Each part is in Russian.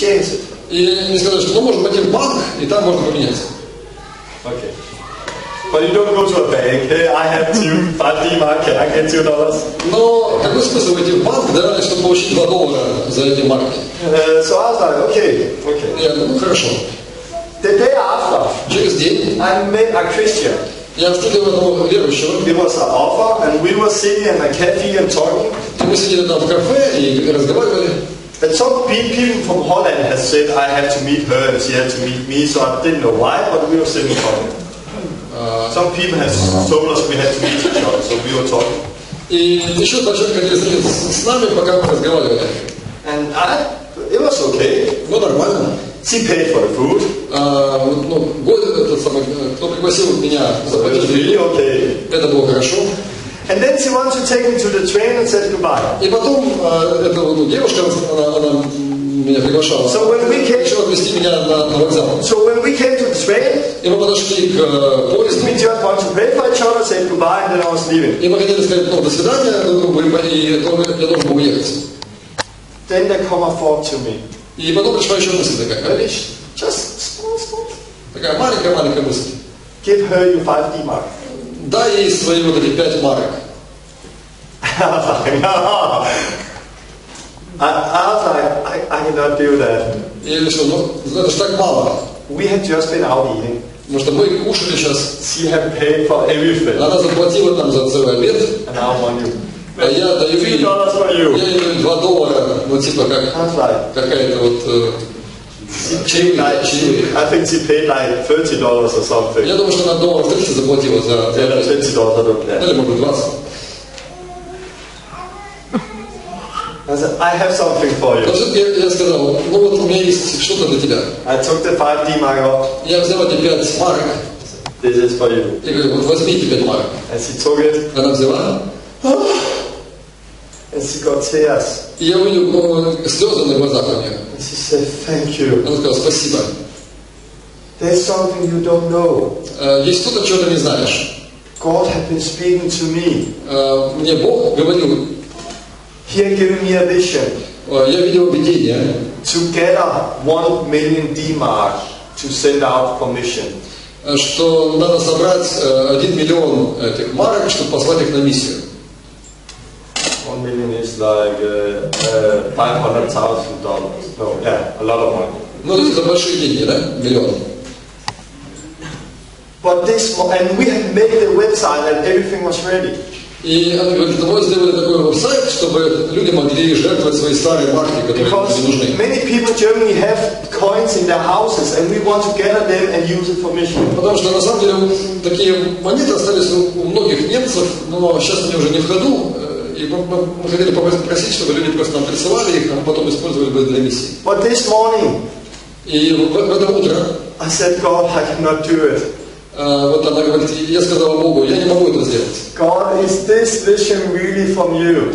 exchange it. И они сказали, что можно пойти в банк, и там можно поменять. Okay. But you don't go to a bank. Hey, I have 5 D-mark. Can I get $2? Но какой смысл идти в банк, да, чтобы получить $2 за эти марки? So I was like, okay. Я думаю, хорошо. The day after, Через день I met a Christian. я встретил одного верующего. It was an offer, and we were sitting in a cafe and talking. И мы сидели там в кафе и разговаривали. And some people from Holland had said I had to meet her and she had to meet me, so I didn't know why, but we were sitting talking. Some people had told us we had to meet each other, so we were talking. И еще два человека хотели встретиться с нами, пока мы разговаривали. And it was okay. Ну, нормально. She paid for the food. Кто пригласил меня, So it was really okay. это было хорошо. And then she wanted to take me to the train and said goodbye. И потом эта девушка, она меня приглашала. So when we came, решила отвезти меня на вокзал. So when we came to the train, и мы подошли к поезду. We just wanted to pay for each other, say goodbye, and then I was leaving. И мы хотели сказать, до свидания, и я должен был уехать. Then there come a thought to me. И потом пришла еще мысль такая. Just small. Такая маленькая мысль. Give her your 5 D-mark. Дай ей свои вот эти 5 марок. I was like, I cannot do that. Я решил, это ж так мало. We had just been out eating. Потому что мы кушали сейчас. She had paid for everything. Она заплатила там за целый обед. And I want you. А я даю ей $2, ну типа как какая-то вот чаевые. I think she paid like $30 or something. Я думаю, что она $30 заплатила за $20, или может быть 20. I said, I have something for you. Я сказал, ну вот у меня есть что-то для тебя. I took the 5 D-mark off. Я взял эти 5 марок. This is for you. Я говорю, вот возьмите 5 марок. And she took it. Она взяла. And she got tears. И я увидел слезы на глазах у нее. And she said, thank you. Она сказала, спасибо. There's something you don't know. Есть что-то, чего ты не знаешь. God had been speaking to me. Мне Бог говорил. He had given me a vision. Я видел видение. To gather 1 million D-mark to send out for mission. Что надо собрать 1 миллион этих марок, чтобы послать их на миссию. 1 million is like $500,000. No, yeah, a lot of money. Ну, то есть это большие деньги, да? Миллион. But and we had made the website and everything was ready. И она говорит, мы сделали такой веб-сайт, чтобы люди могли жертвовать свои старые марки, которые им не нужны. Many people in Germany have coins in their houses, and we want to gather them and use it for mission. Потому что на самом деле такие монеты остались у многих немцев, но сейчас они уже не в ходу. И мы хотели попросить, чтобы люди просто нам присылали их, а мы потом использовали бы для миссии. But this morning, и в это утро I said, God, I cannot do it. Вот она говорит, я сказала Богу, я не могу это сделать. God, is this vision really from you?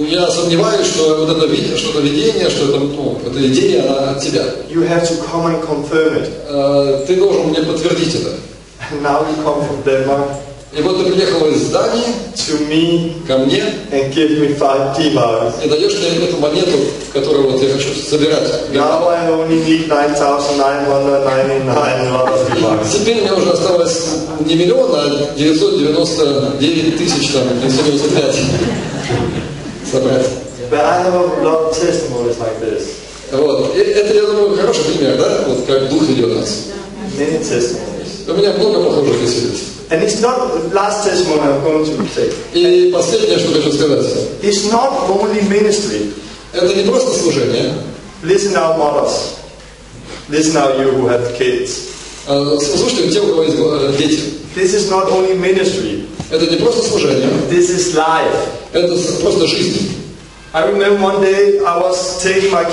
Я сомневаюсь, что вот это видение, что эта идея, она от тебя. You have to come and confirm it. Ты должен мне подтвердить это. And now you come from Denmark. И вот ты приехала из Дании to me, ко мне and give me 5 D-marks. И даешь мне эту монету, которую вот я хочу собирать. Now I only need 9,999 D-marks. Теперь мне уже осталось не миллион, а 999 тысяч, там, 995 собрать. But I have a lot of testimonies like this. Вот. Это, я думаю, хороший пример, да? Вот как Дух ведет нас. Many testimonies. У меня много похожих свидетельств. And it's not the last testimony I'm going to say. И последнее, что хочу сказать. It's not only ministry. Это не просто служение. Listen now, mothers. Listen now, you who have kids. Слушайте, те, у кого есть дети. This is not only ministry. Это не просто служение. This is life. Это просто жизнь. I remember one day I was taking my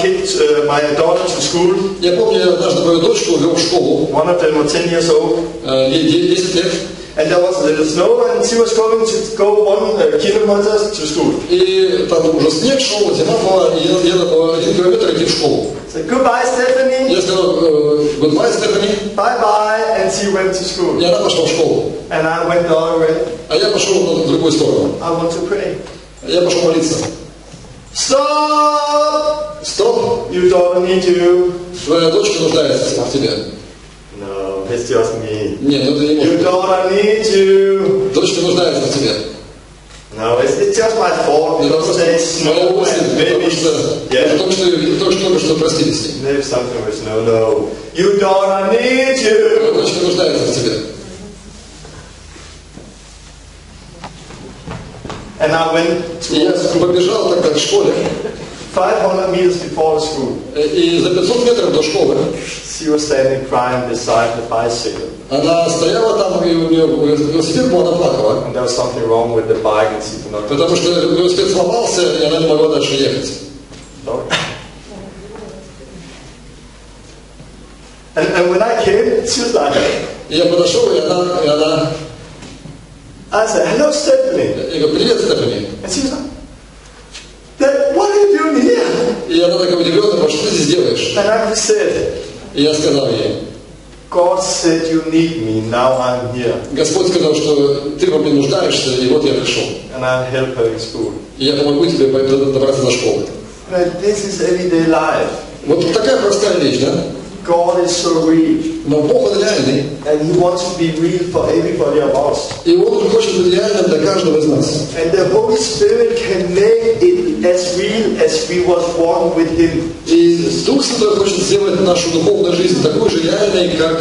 daughter to school. Я помню, я однажды мою дочку вел в школу. One of them was 10 years old. Ей 10 лет. And there was a little snow, and she was going to go 1 kilometer to school. И там уже снег шел, зима была, и ела по 1 километр идти в школу. So goodbye, Stephanie. Я сказал, goodbye, Stephanie. Bye bye, and she went to school. И она пошла в школу. And I went the other way. А я пошел в другую сторону. I want to pray. Я пошел молиться. Stop! Стоп! Your daughter needs you. Твоя дочка нуждается в тебе. No, it's just me. Нет, это не Your может. daughter needs you. Дочка нуждается в тебе. No, it's just my fault. Это Because просто they snow моя and мысль, maybe, потому что yeah, только что простились с ней. maybe something with snow. No, your daughter needs you. Дочка нуждается в тебе. And I went И я to побежал тогда к школе, 500 meters before the school. и за 500 метров до школы She was standing crying beside the bicycle. она стояла там, и у нее велосипед был, она плакала, And there was something wrong with the bike and she could not go. потому что велосипед сломался, и она не могла дальше ехать. And when I came, she was like, И я подошел, и она, I said, hello, Stephanie. я говорю, привет, Стефани. And she was like, "Dad, what are you doing here? И она такая удивленная, что ты здесь делаешь? And I said, И я сказал ей, God said you need me, now I'm here. Господь сказал, что ты во мне нуждаешься, и вот я пришел. And I'll help her in school. И я помогу тебе добраться до школы. But this is everyday life. Вот такая простая вещь, да? God is so real. Но Бог Он реальный, And He wants to be real for everybody of us. и Он хочет быть реальным для каждого из нас. And the Holy Spirit can make it as real as we was born with Him. И Дух Святой хочет сделать нашу духовную жизнь такой же реальной, как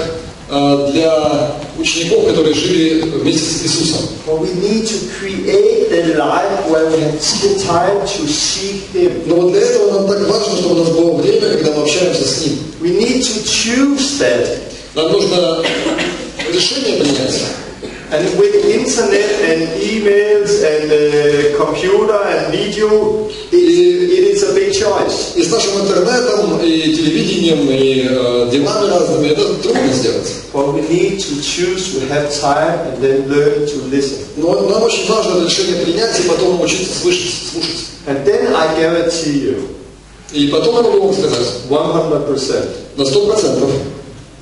для учеников, которые жили вместе с Иисусом. But we need to create a life where we have time to seek Him. Но вот для этого нам так важно, чтобы у нас было время, когда мы общаемся с Ним. We need to choose that. Нам нужно решение принять. And with internet and emails and computer and video, it is a big choice. И с нашим интернетом, и телевидением, и делами разными это трудно сделать. But we need to choose to have time and then learn to listen. Но нам очень важно это решение принять и потом научиться слушать. And then I guarantee you, И потом я могу вам сказать 100%, на 100%,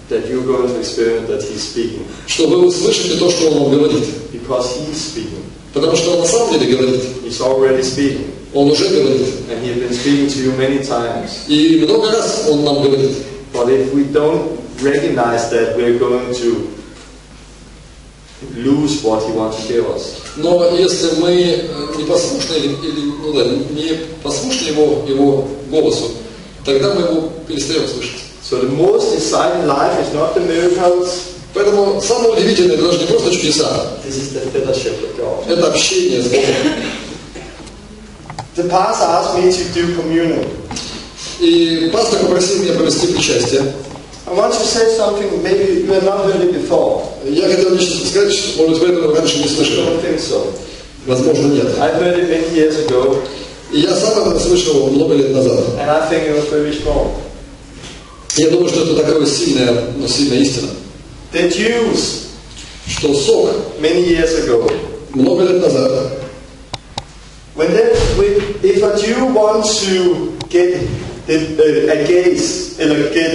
that you're going to experience that He's speaking. что вы услышите то, что Он вам говорит. Because He's speaking. Потому что Он на самом деле говорит. He's already speaking. Он уже говорит. And He's been speaking to you many times. И много раз Он нам говорит. But if we don't recognize that, we're going to lose what He wants to give us. Но если мы не послушны не послушны его голосу, тогда мы его перестаем слышать. So the most exciting life is not the miracles. Поэтому самое удивительное это даже не просто чудеса. This is the fellowship with God. Это общение с Богом. The pastor asked me to do communion. И пастор попросил меня провести причастие. I want to say something maybe you have not heard it before. Я хотел лично сказать, что, может, вы этого раньше не I слышали. don't think so. Возможно, нет. I heard it many years ago, И я сам это слышал много лет назад. and I think it was very strong. Я думаю, что это такая сильная истина. The Jews, Что сок many years ago, много лет назад, if a Jew wants to get get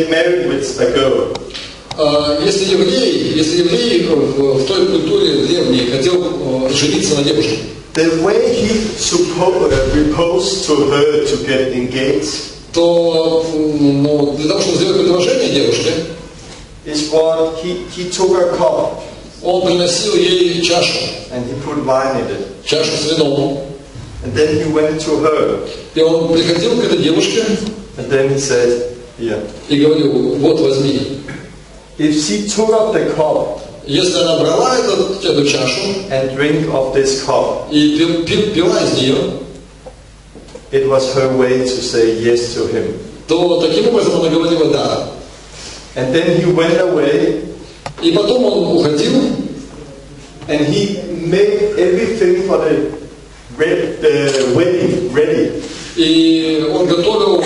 married with a girl, если еврей в той культуре древней хотел жениться на девушке, the way he proposed to her to get engaged то для того, чтобы сделать предложение девушке, is what he took a cup он приносил ей чашу, and he put wine in it. чашу с вином. And then he went to her И он приходил к этой девушке and then he said, here. и говорил, вот возьми. If she took up the cup Если она брала эту чашу and drink of this cup, и пила из нее, it was her way to say yes to him. то таким образом она говорила «да». And then he went away И потом он уходил, and he made everything for the wedding ready. и он готовил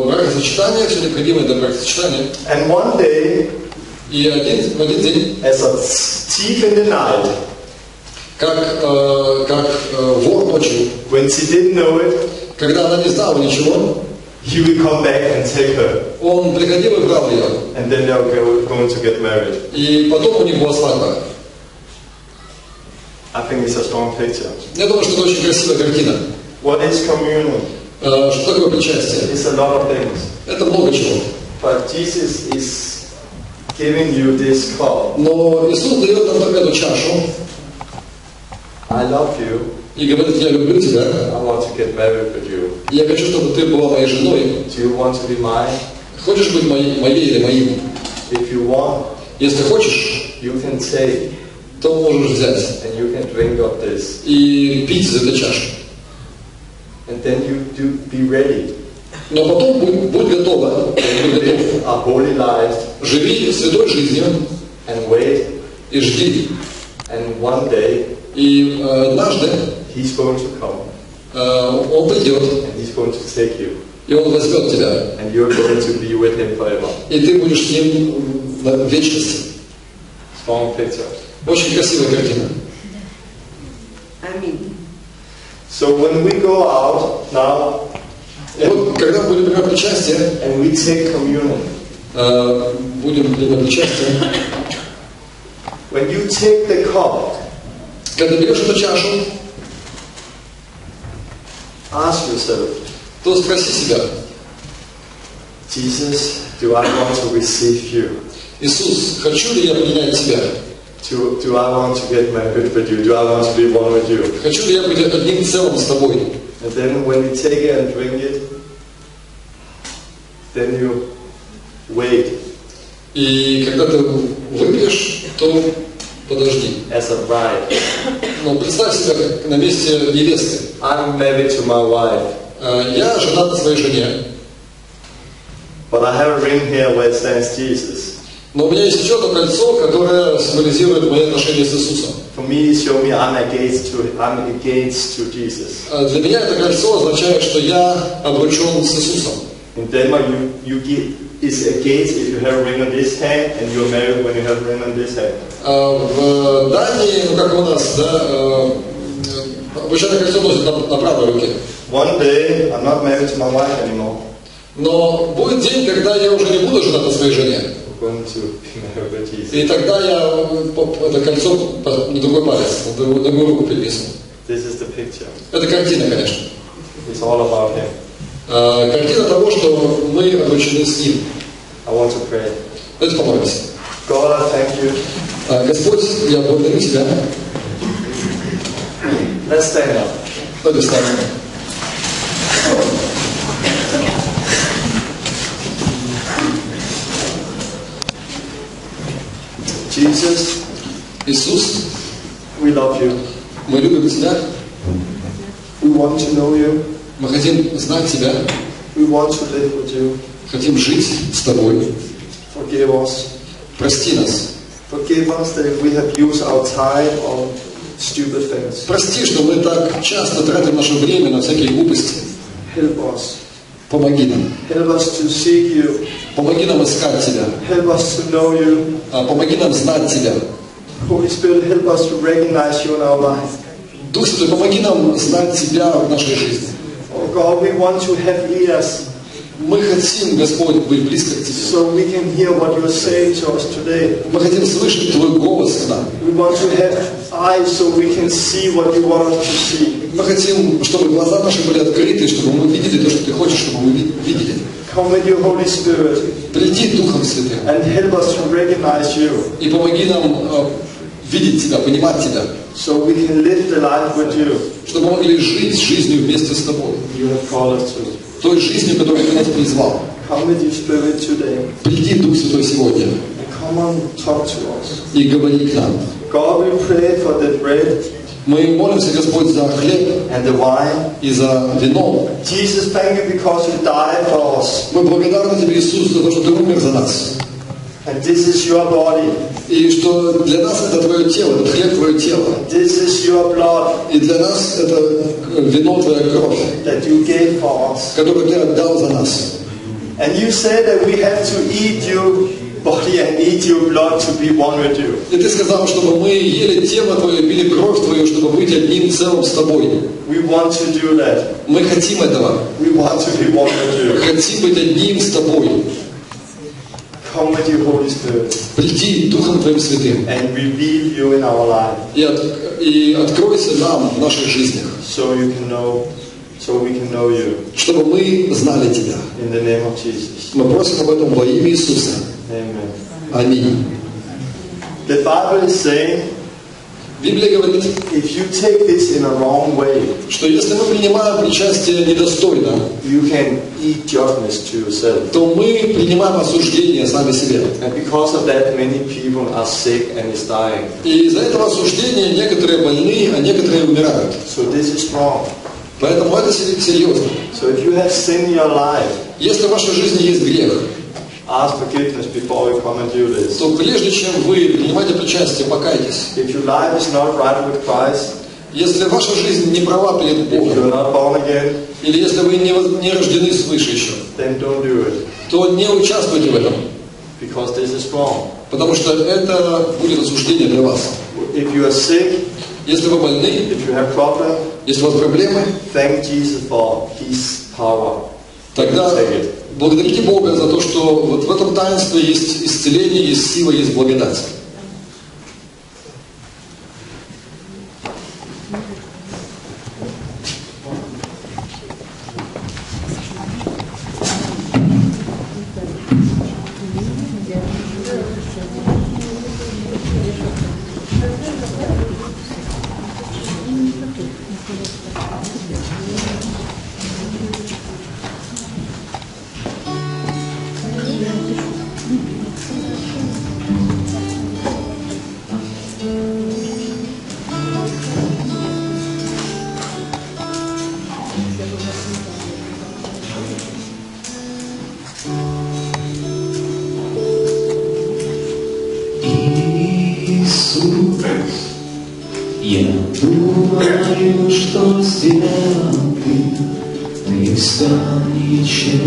бракосочетание, все необходимое для бракосочетания. And one day, И в один день, as a thief in the night, как вор ночью, when she didn't know it, когда она не знала ничего, he would come back and take her. он приходил и брал ее. And then they were going to get married. И потом у них была свадьба. I think it's a strong picture. Я думаю, что это очень красивая картина. What is communion? Что такое причастие? It's a lot of things. Это много чего. But Jesus is giving you this cup. Но Иисус дает нам эту чашу I love you. и говорит: я люблю тебя. I want to get married with you. Я хочу, чтобы ты была моей женой. Do you want to be mine? Хочешь быть моей или моим? If you want, Если хочешь, you can take то можешь взять and you can drink of this. и пить из этой чаши. And then you do be ready. Но потом будь готова, будь готов. Live a holy life Живи святой жизнью and wait. и жди. And one day И однажды He's going to come Он придет, and He's going to take you. и Он возьмет тебя. And you're going to be with Him forever. И ты будешь с Ним в вечности. Strong picture. Очень красивая картина. Аминь. So when we go out now И вот, когда будем принимать причастие, and we take communion, будем принимать причастие, when you take the cup, когда берешь эту чашу, ask yourself, то спроси себя: Jesus, do I want to receive you? Иисус, хочу ли я принять тебя? Do I want to get married with you? Do I want to be one with you? Хочу ли я быть одним целым с тобой? And then when you take it and drink it, then you wait И когда ты выпьешь, то подожди. as a bride. Но представь себя как на месте невесты. I'm married to my wife, Я женат на своей жене, but I have a ring here where it stands Jesus. но у меня есть еще одно кольцо, которое символизирует мои отношения с Иисусом. For me, show me I'm engaged to Jesus. Для меня это кольцо означает, что я обручен с Иисусом. In Denmark, you get is engaged if you have a ring on this hand, and you're married when you have a ring on this hand. В Дании, ну как у нас, да, обручальное кольцо носят на правой руке. One day, I'm not married to my wife anymore. Но будет день, когда я уже не буду женат на своей жене. I'm going to be married with Jesus. И тогда я это кольцо на другой палец, на другую руку перенесу. This is the picture. Это картина, конечно. It's all about Him. Картина того, что мы обручены с Ним. I want to pray. Давайте помолимся. God, I thank you. Господь, я благодарю Тебя. Let's stand up. Давайте встанем. Jesus, Иисус, we love you. мы любим Тебя. We want to know you. Мы хотим знать Тебя. We want to live with you. Хотим жить с Тобой. Forgive us. Прости нас. Forgive us that we have used our time on stupid things. Прости, что мы так часто тратим наше время на всякие глупости. Help us. Помоги нам. Help us to seek you. Помоги нам искать Тебя. Help us to know you. Помоги нам знать Тебя. Holy Spirit, help us to recognize you in our life. Дух Святой, помоги нам знать Тебя в нашей жизни. Oh God, we want to have ears Мы хотим, Господь, быть близко к Тебе. so we can hear what you are saying to us today. Мы хотим слышать Твой голос к нам. We want to have eyes so we can see what you want us to see. Мы хотим, чтобы глаза наши были открыты, чтобы мы видели то, что Ты хочешь, чтобы мы видели. Come with your Holy Spirit Приди Духом Святым and help us to recognize you и помоги нам видеть Тебя, понимать Тебя, so we can live the life with you чтобы мы могли жить жизнью вместе с Тобой, you have called us to. той жизнью, которую Ты нас призвал. Come with your Spirit today. Приди, Дух Святой, сегодня And come on, talk to us. и говори к нам. God, we pray for the bread Мы молимся, Господь, за хлеб and the wine. и за вино. Jesus, thank you because you died for us. Мы благодарны Тебе, Иисус, за то, что Ты умер за нас. And this is your body. И что для нас это Твое тело, этот хлеб Твое тело. This is your blood И для нас это вино Твоя кровь, that you gave for us. которую Ты отдал за нас. And you said that we have to eat your body and eat your blood to be one with you. И Ты сказал, чтобы мы ели тело Твое, пили кровь Твою, чтобы быть одним целым с Тобой. We want to do that. Мы хотим этого. We want to be one with you. Хотим быть одним с Тобой. Come with your Holy Spirit Приди Духом Твоим Святым and reveal you in our life и откройся нам в наших жизнях, so you can know so we can know you. Чтобы мы знали Тебя. In the name of Jesus. Мы просим об этом во имя Иисуса. Amen. Аминь. The Bible is saying, Библия говорит, if you take this in a wrong way, что если мы принимаем причастие недостойно, you can eat judgment to yourself. то мы принимаем осуждение сами себе. And because of that, many people are sick and is dying. И из-за этого осуждения некоторые больны, а некоторые умирают. So this is wrong. Поэтому это серьезно. So if you have sin in your life, Если в вашей жизни есть грех, ask forgiveness before you come and do this. то прежде чем вы принимаете причастие, покайтесь. If your life is not right with Christ, Если ваша жизнь не права перед if you're Богом, not born again, или если вы не рождены свыше еще, then don't do it. то не участвуйте в этом, Because this is wrong. потому что это будет осуждение для вас. If you are sick, Если вы больны, if you have problem, если у вас проблемы, thank Jesus for His power. тогда Take it. благодарите Бога за то, что вот в этом таинстве есть исцеление, есть сила, есть благодать. Я думаю, что сделал ты стал ничем,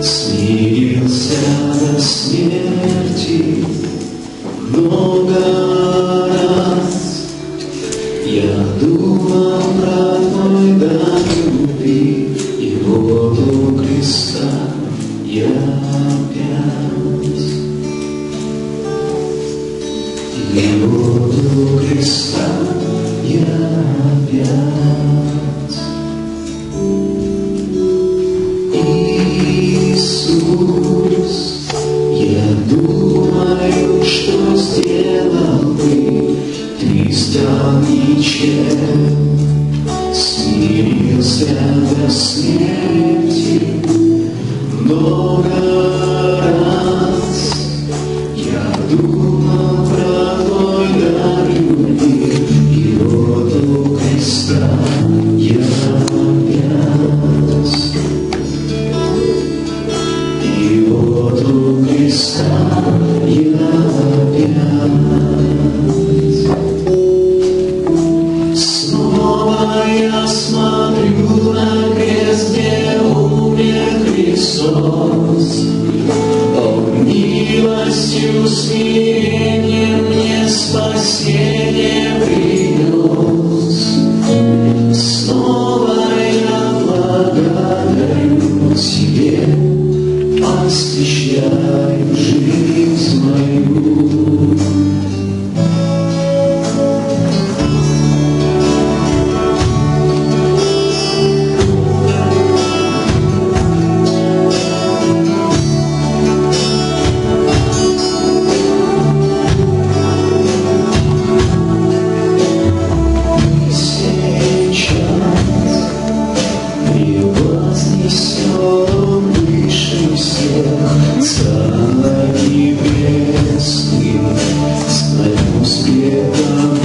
смирился до смерти много раз. Я думал про твой дар любви, и вот у креста я опять. И вот у креста я опять. Иисус, я думаю, что сделал бы, ты стал ничем, смирился до смерти много раз. Я думал про твой дар любви, и вот у креста я опять. И вот у креста я опять. Снова я смотрю на крест, где умер Христос. Он милостью, смирением мне спасение принес. Снова я благодарю Тебе, освящаю жизнь мою. Царь небесный, с твоим светом